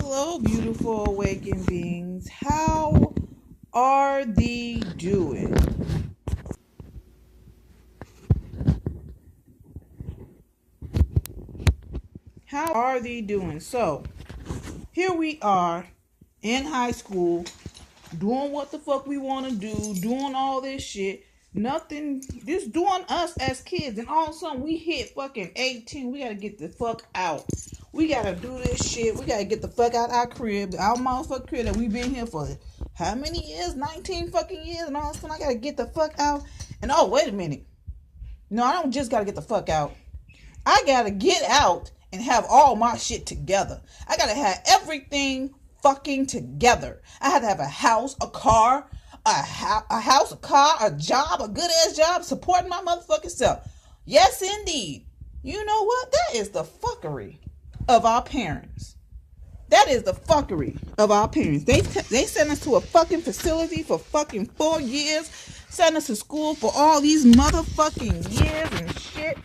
Hello, beautiful awakened beings. How are thee doing? How are thee doing? So, here we are in high school, doing what the fuck we want to do, doing all this shit. Nothing, just doing us as kids. And all of a sudden, we hit fucking 18. We gotta get the fuck out. We gotta do this shit. We gotta get the fuck out our crib, our motherfucking crib that we've been here for how many years? 19 fucking years. And all of a sudden, I gotta get the fuck out. And oh, wait a minute. No, I don't just gotta get the fuck out. I gotta get out and have all my shit together. I gotta have everything fucking together. I had to have a house, a car, a job, a good ass job, supporting my motherfucking self. Yes, indeed. You know what? That is the fuckery of our parents. That is the fuckery of our parents. They sent us to a fucking facility for fucking 4 years, sent us to school for all these motherfucking years and shit.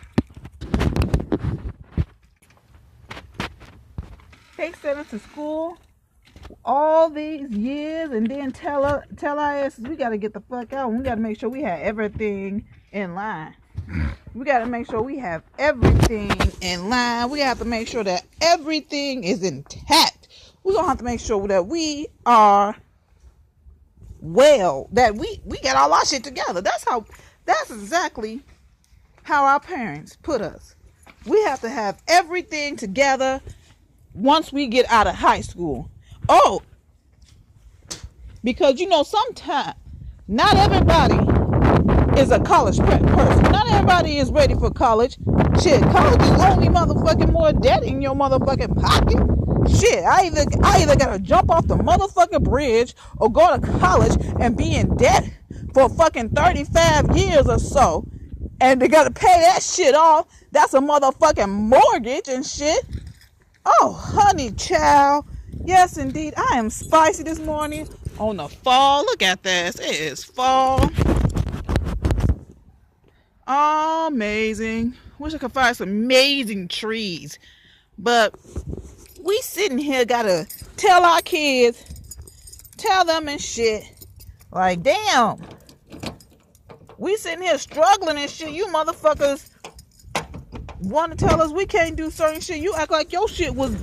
They sent us to school all these years and then tell our asses we got to get the fuck out. We got to make sure we have everything in line. We got to make sure we have everything in line. We have to make sure that everything is intact. We're going to have to make sure that we are well, that we get all our shit together. That's exactly how our parents put us. We have to have everything together once we get out of high school. Oh, because sometimes not everybody is a college person. Not everybody is ready for college. Shit, college is only motherfucking more debt in your motherfucking pocket. Shit, I either gotta jump off the motherfucking bridge or go to college and be in debt for fucking 35 years or so. And they gotta pay that shit off. That's a motherfucking mortgage and shit. Oh, honey child. Yes, indeed. I am spicy this morning on the fall. Look at this. It is fall. Amazing. Wish I could find some amazing trees. But we sitting here gotta tell our kids, tell them and shit. Like, damn. We sitting here struggling and shit. You motherfuckers want to tell us we can't do certain shit. You act like your shit was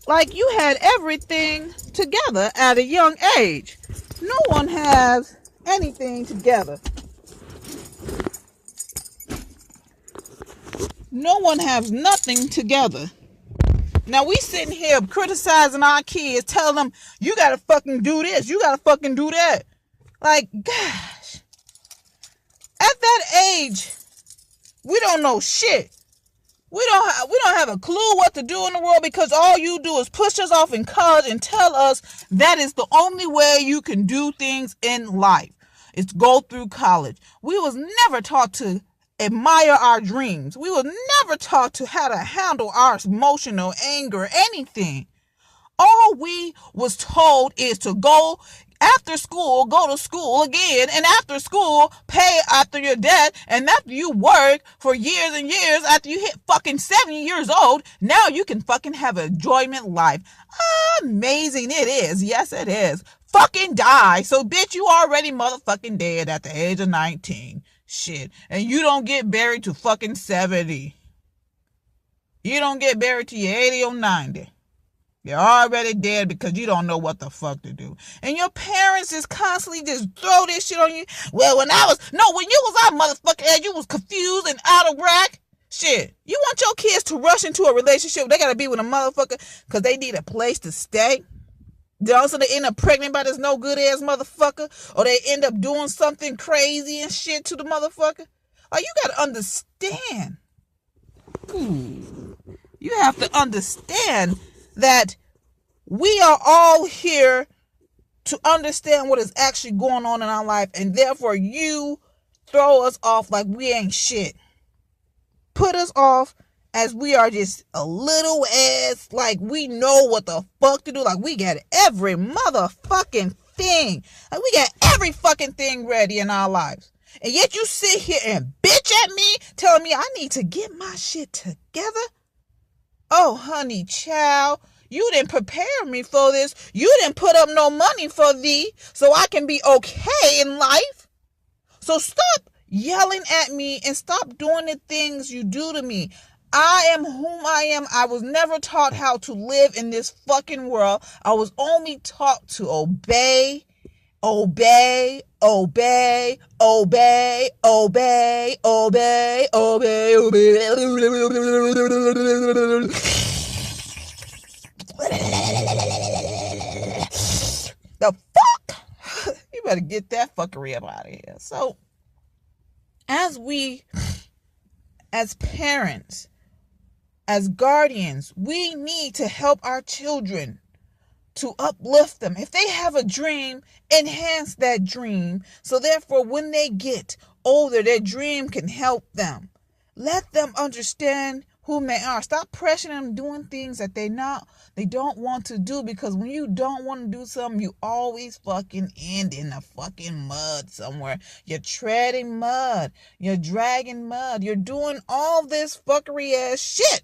like you had everything together at a young age. No one has anything together. No one has nothing together. Now we sitting here criticizing our kids, telling them you gotta fucking do this, you gotta fucking do that. Like, gosh, at that age, we don't know shit. We don't have a clue what to do in the world, because all you do is push us off in college and tell us that is the only way you can do things in life. It's go through college. We was never taught to admire our dreams. We was never taught to how to handle our emotional anger, anything. All we was told is to go after school, go to school again, and after school, pay after your debt, and after you work for years and years, after you hit fucking 70 years old, now you can fucking have an enjoyment life. Amazing it is. Yes, it is. Fucking die. So, bitch, you already motherfucking dead at the age of 19. Shit. And you don't get buried to fucking 70. You don't get buried to your 80 or 90. You're already dead because you don't know what the fuck to do. And your parents just constantly just throw this shit on you. Well, when you was our motherfucking age, you was confused and out of whack. Shit. You want your kids to rush into a relationship, they gotta be with a motherfucker because they need a place to stay. Then also they end up pregnant by this no good ass motherfucker. Or they end up doing something crazy and shit to the motherfucker. Like, you gotta understand. You have to understand that we are all here to understand what is actually going on in our life, and therefore you throw us off like we ain't shit. Put us off as we are just a little ass, like we know what the fuck to do, like we got every motherfucking thing. Like we got every fucking thing ready in our lives. And yet you sit here and bitch at me, telling me I need to get my shit together. Oh, honey child, You didn't prepare me for this. You didn't put up no money for thee so I can be okay in life. So stop yelling at me and stop doing the things you do to me. I am whom I am. I was never taught how to live in this fucking world. I was only taught to obey, obey, obey, obey, obey, obey, obey, obey. The fuck? You better get that fuckery up out of here. So, as parents, as guardians, we need to help our children, to uplift them. If they have a dream, enhance that dream. So therefore, when they get older, their dream can help them. Let them understand who they are. Stop pressuring them doing things that they don't want to do, because when you don't want to do something, you always fucking end in the fucking mud somewhere. You're treading mud. You're dragging mud. You're doing all this fuckery ass shit.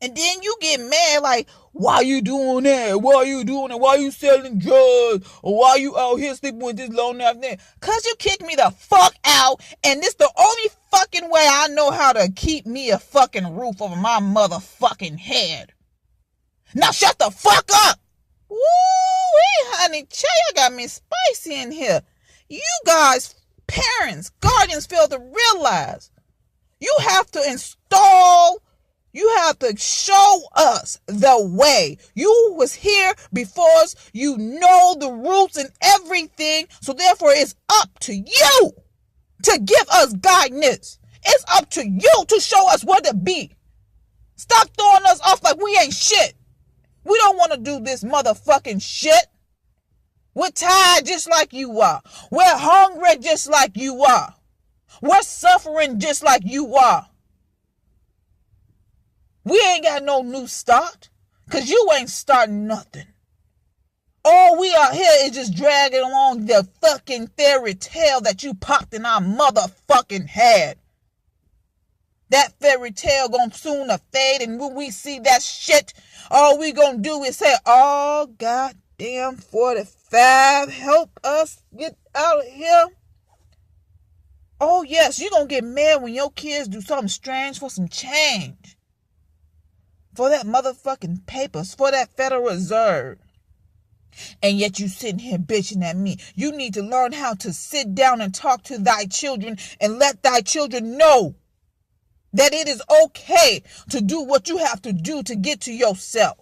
And then you get mad like, why you doing that? Why you doing it? Why you selling drugs? Or why you out here sleeping with this long ass nigga? Cause you kicked me the fuck out, and this the only fucking way I know how to keep me a fucking roof over my motherfucking head. Now shut the fuck up! Woo-wee, honey, y'all got me spicy in here. You guys, parents, guardians, fail to realize you have to show us the way. You was here before us. You know the roots and everything. So therefore, it's up to you to give us guidance. It's up to you to show us where to be. Stop throwing us off like we ain't shit. We don't want to do this motherfucking shit. We're tired just like you are. We're hungry just like you are. We're suffering just like you are. We ain't got no new start, because you ain't starting nothing. All we are here is just dragging along the fucking fairy tale that you popped in our motherfucking head. That fairy tale gonna soon fade, and when we see that shit, all we gonna do is say, oh, goddamn 45, help us get out of here. Oh, yes, you gonna get mad when your kids do something strange for some change. For that motherfucking papers, for that Federal Reserve. And yet you sitting here bitching at me. You need to learn how to sit down and talk to thy children and let thy children know that it is okay to do what you have to do to get to yourself.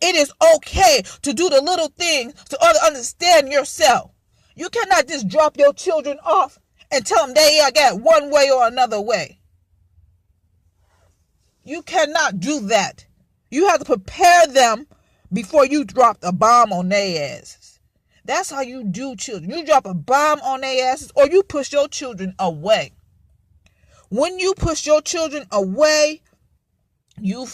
It is okay to do the little things to understand yourself. You cannot just drop your children off and tell them they got one way or another way. You cannot do that. You have to prepare them before you drop a bomb on their asses. That's how you do children. You drop a bomb on their asses, or you push your children away. When you push your children away, you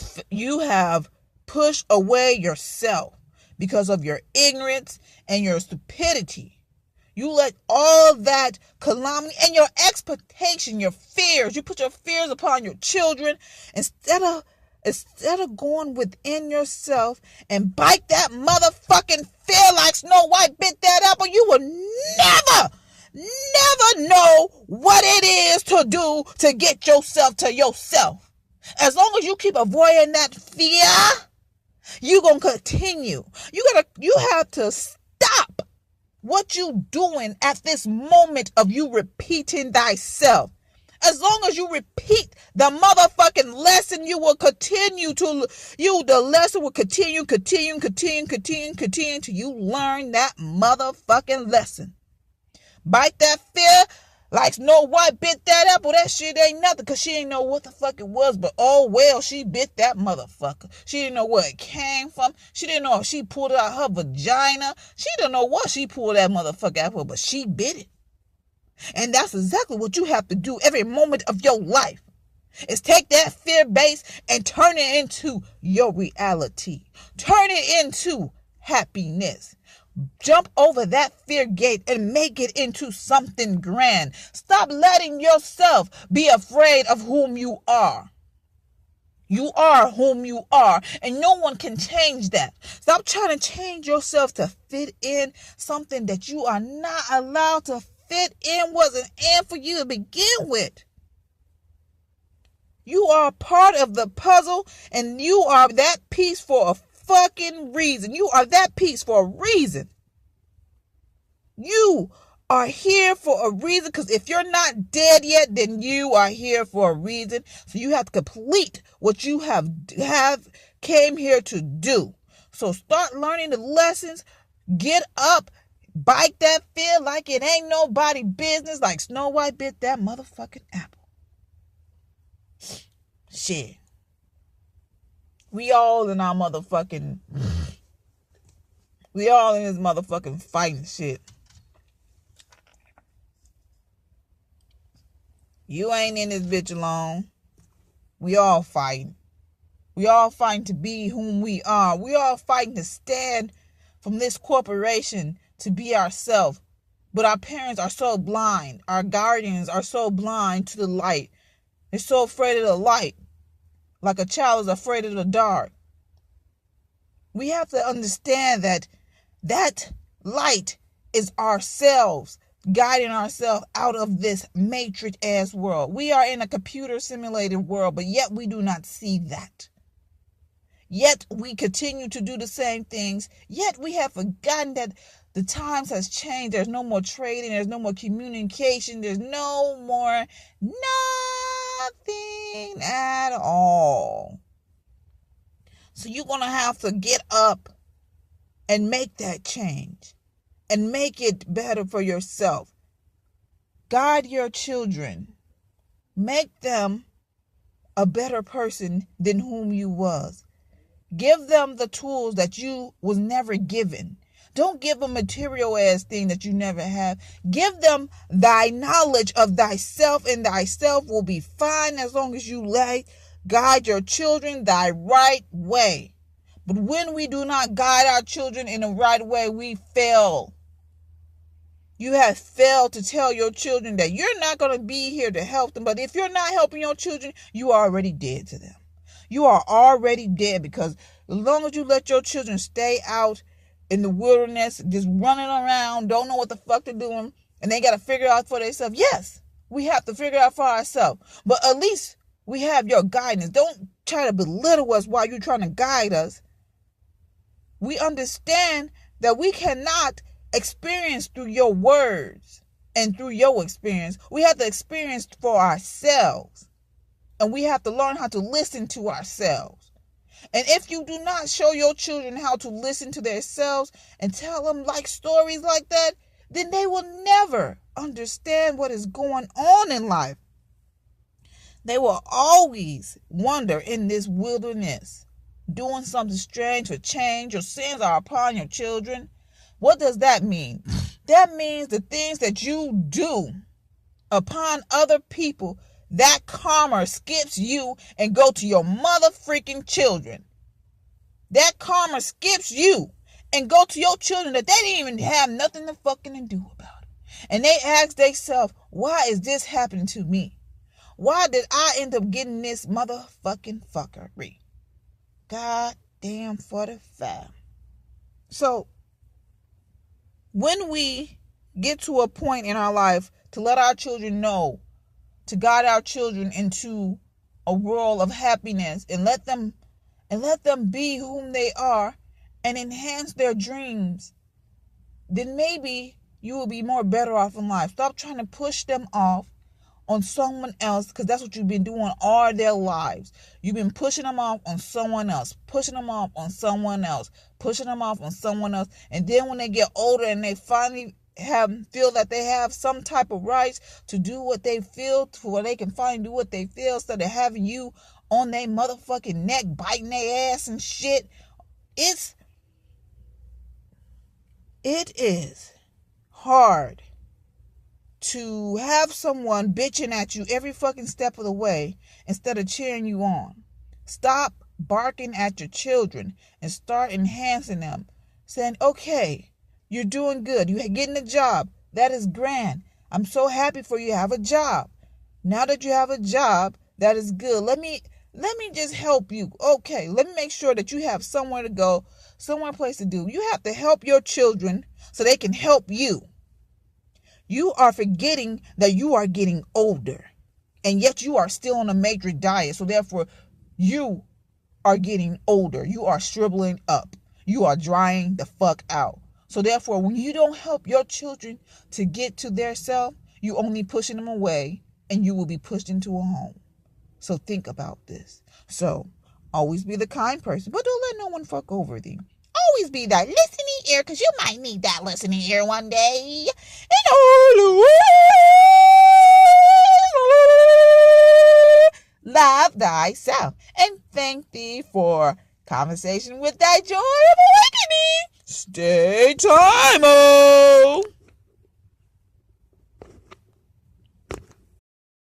have pushed away yourself because of your ignorance and your stupidity. You let all that calamity and your expectation, your fears, you put your fears upon your children instead of going within yourself and bite that motherfucking fear like Snow White bit that apple. You will never know what it is to do to get yourself to yourself. As long as you keep avoiding that fear, you're going to continue. You have to stop what you doing at this moment of you repeating thyself. As long as you repeat the motherfucking lesson, you will continue the lesson will continue till you learn that motherfucking lesson. Bite that fear like Snow White bit that apple. That shit ain't nothing, because she didn't know what the fuck it was, but oh well, she bit that motherfucker. She didn't know where it came from. She didn't know if she pulled it out her vagina. She didn't know what she pulled that motherfucker out for, but she bit it. And that's exactly what you have to do every moment of your life, is take that fear base and turn it into your reality. Turn it into happiness. Jump over that fear gate and make it into something grand. Stop letting yourself be afraid of whom you are. You are whom you are, and no one can change that. Stop trying to change yourself to fit in something that you are not allowed to fit in, wasn't in for you to begin with. You are part of the puzzle, and you are that piece for a fucking reason. You are that piece for a reason. You are here for a reason, because if you're not dead yet, then you are here for a reason. So you have to complete what you have came here to do. So start learning the lessons. Get up. Bite that fear like it ain't nobody business, like Snow White bit that motherfucking apple. Shit. We all in this motherfucking fighting shit. You ain't in this bitch alone. We all fighting. We all fighting to be whom we are. We all fighting to stand from this corporation to be ourselves. But our parents are so blind. Our guardians are so blind to the light. They're so afraid of the light. Like a child is afraid of the dark. We have to understand that light is ourselves, guiding ourselves out of this matrix ass world. We are in a computer simulated world, but yet we do not see that. Yet we continue to do the same things. Yet we have forgotten that the times has changed. There's no more trading. There's no more communication. There's no more nothing at all. So you're going to have to get up and make that change and make it better for yourself. Guide your children. Make them a better person than whom you was. Give them the tools that you was never given. Don't give them material ass thing that you never have. Give them thy knowledge of thyself, and thyself will be fine as long as you guide your children thy right way. But when we do not guide our children in the right way, we fail. You have failed to tell your children that you're not going to be here to help them. But if you're not helping your children, you are already dead to them. You are already dead, because as long as you let your children stay out in the wilderness, just running around, don't know what the fuck they're doing, and they got to figure out for themselves. Yes, we have to figure out for ourselves. But at least we have your guidance. Don't try to belittle us while you're trying to guide us. We understand that we cannot experience through your words and through your experience. We have to experience for ourselves. And we have to learn how to listen to ourselves. And if you do not show your children how to listen to themselves and tell them like stories like that, then they will never understand what is going on in life. They will always wander in this wilderness, doing something strange for change. Your sins are upon your children. What does that mean? That means the things that you do upon other people, that karma skips you and go to your mother freaking children. That karma skips you and go to your children that they didn't even have nothing to fucking do about it. And they ask themselves, why is this happening to me? Why did I end up getting this motherfucking fuckery? God damn 45. So, when we get to a point in our life to let our children know, to guide our children into a world of happiness, and let them be whom they are and enhance their dreams, then maybe you will be more better off in life. Stop trying to push them off on someone else, because that's what you've been doing all their lives. You've been pushing them off on someone else, pushing them off on someone else, pushing them off on someone else. And then when they get older and they finally feel that they have some type of rights to do what they feel, to where they can finally do what they feel, instead of having you on their motherfucking neck, biting their ass and shit. It is hard to have someone bitching at you every fucking step of the way instead of cheering you on. Stop barking at your children and start enhancing them, saying, okay, you're doing good. You're getting a job. That is grand. I'm so happy for you. Have a job. Now that you have a job, that is good. Let me Let me just help you. Okay, let me make sure that you have somewhere to go, somewhere place to do. You have to help your children so they can help you. You are forgetting that you are getting older, and yet you are still on a matrix diet. So therefore, you are getting older. You are shriveling up. You are drying the fuck out. So therefore, when you don't help your children to get to their self, you only pushing them away, and you will be pushed into a home. So think about this. So always be the kind person, but don't let no one fuck over thee. Always be that listening ear, because you might need that listening ear one day. And all love thyself. And thank thee for conversation with thy joy of awakening. Stay time-o.